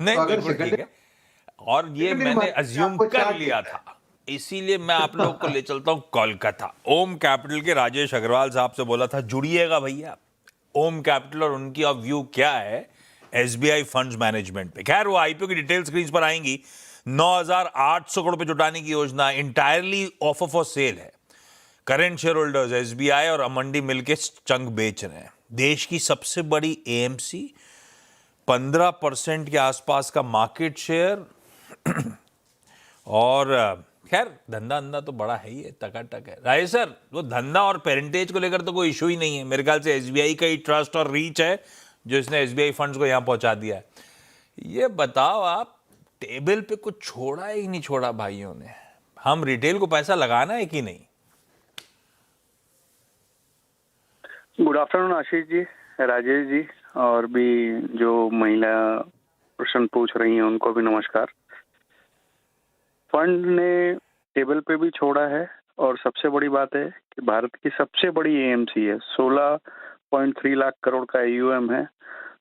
नहीं तो अगर बिल्कुल ठीक है, और ये सेकंडरी मैंने मार्केट में अज्यूम आपको कर चार्ट लिया दिखता था, इसीलिए मैं आप लोग को ले चलता हूं कोलकाता। ओम कैपिटल के राजेश अग्रवाल साहब से बोला था जुड़िएगा भैया। ओम कैपिटल और उनकी अब व्यू क्या है एसबीआई फंड्स मैनेजमेंट पे। खैर वो आईपीओ की डिटेल स्क्रीन पर आएंगी। 9,800 करोड़ पे जुटाने की योजना इंटायरली ऑफर फॉर सेल है। करेंट शेयर होल्डर्स एसबीआई और अमंडी मिलकर चंग बेच रहे हैं। देश की सबसे बड़ी एएमसी, 15% के आसपास का मार्केट शेयर, और खैर धंधा तो बड़ा है ही, टकाटक है। राजेश सर, वो धंधा और पेरेंटेज को लेकर तो कोई इशू ही नहीं है। मेरे ख्याल से एसबीआई का ही ट्रस्ट और रीच है जो इसने एसबीआई फंड्स को यहां पहुंचा दिया है। ये बताओ आप, टेबल पे कुछ छोड़ा ही नहीं छोड़ा भाइयों ने। हम रिटेल को पैसा लगाना है कि नहीं? गुड आफ्टरनून आशीष जी, राजेश जी, और भी जो महिला प्रश्न पूछ रही हैं उनको भी नमस्कार। फंड ने टेबल पे भी छोड़ा है, और सबसे बड़ी बात है कि भारत की सबसे बड़ी एएमसी है। 16.3 लाख करोड़ का AUM है,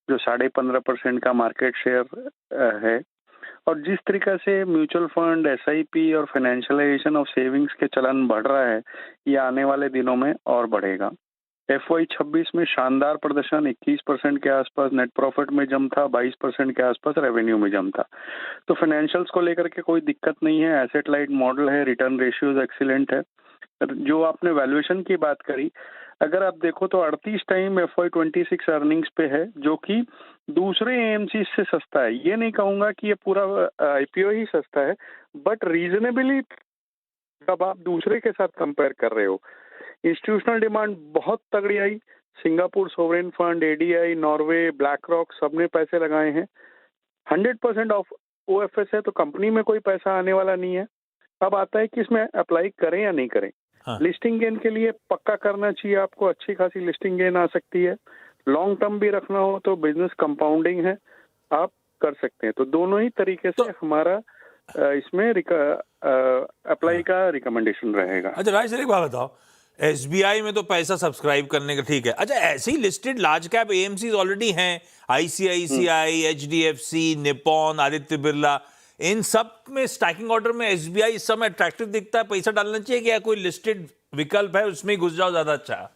जो 15.5% का मार्केट शेयर है। और जिस तरीका से म्यूचुअल फंड, SIP और फाइनेंशियलाइजेशन ऑफ सेविंग्स के चलन बढ़ रहा है, ये आने वाले दिनों में और बढ़ेगा। FY 26 में शानदार प्रदर्शन, 21% के आसपास नेट प्रॉफिट में जम था, 22% के आसपास रेवेन्यू में जम था। तो फाइनेंशियल्स को लेकर के कोई दिक्कत नहीं है। एसेट लाइट मॉडल है, रिटर्न रेशियोज एक्सीलेंट है। जो आपने वैल्यूएशन की बात करी, अगर आप देखो तो 38 टाइम FY 26 अर्निंग्स पे है, जो कि दूसरे AMC से सस्ता है। ये नहीं कहूंगा कि ये पूरा IPO ही सस्ता है, बट रीजनेबली जब आप दूसरे के साथ कंपेयर कर रहे हो। इंस्टीट्यूशनल डिमांड बहुत तगड़ी आई। Singapore sovereign fund, ADI, Norway, BlackRock, सबने पैसे लगाए हैं। 100% ऑफ OFS है, तो कंपनी में कोई पैसा आने वाला नहीं है। अब आता है कि इसमें अप्लाई करें या नहीं करें। हाँ। लिस्टिंग गेन के लिए पक्का करना चाहिए आपको, अच्छी खासी लिस्टिंग गेन आ सकती है। लॉन्ग टर्म भी रखना हो तो बिजनेस कंपाउंडिंग है, आप कर सकते हैं। तो दोनों ही तरीके से हमारा इसमें अप्लाई का रिकमेंडेशन रहेगा। अच्छा राज सर, एक बात बताओ, एसबीआई में तो पैसा सब्सक्राइब करने का ठीक है। अच्छा, ऐसे ही listed large cap AMCs already हैं, ICICI, HDFC, Nippon, Aditya Birla, इन सब में स्टैकिंग ऑर्डर में एसबीआई इस समय अट्रैक्टिव दिखता है। पैसा डालना चाहिए क्या? कोई लिस्टेड विकल्प है उसमें ही घुस जाओ, ज्यादा अच्छा है?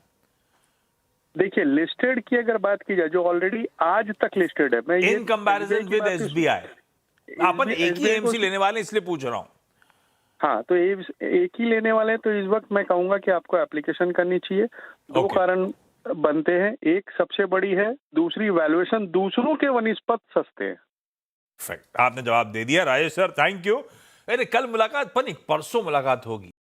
देखिए, लिस्टेड की अगर बात की जाए, जो ऑलरेडी आज तक लिस्टेड है, मैं इन कंपैरिजन विद एसबीआई, अपन एक ही एएमसी लेने वाले इसलिए पूछ रहा हूं। हाँ, तो एक ही लेने वाले हैं, तो इस वक्त मैं कहूंगा कि आपको एप्लीकेशन करनी चाहिए। दो कारण बनते हैं, एक सबसे बड़ी है, दूसरी वैल्यूएशन दूसरों के वनिस्पत सस्ते हैं। आपने जवाब दे दिया राजेश सर, थैंक यू। अरे कल मुलाकात, परसों मुलाकात होगी।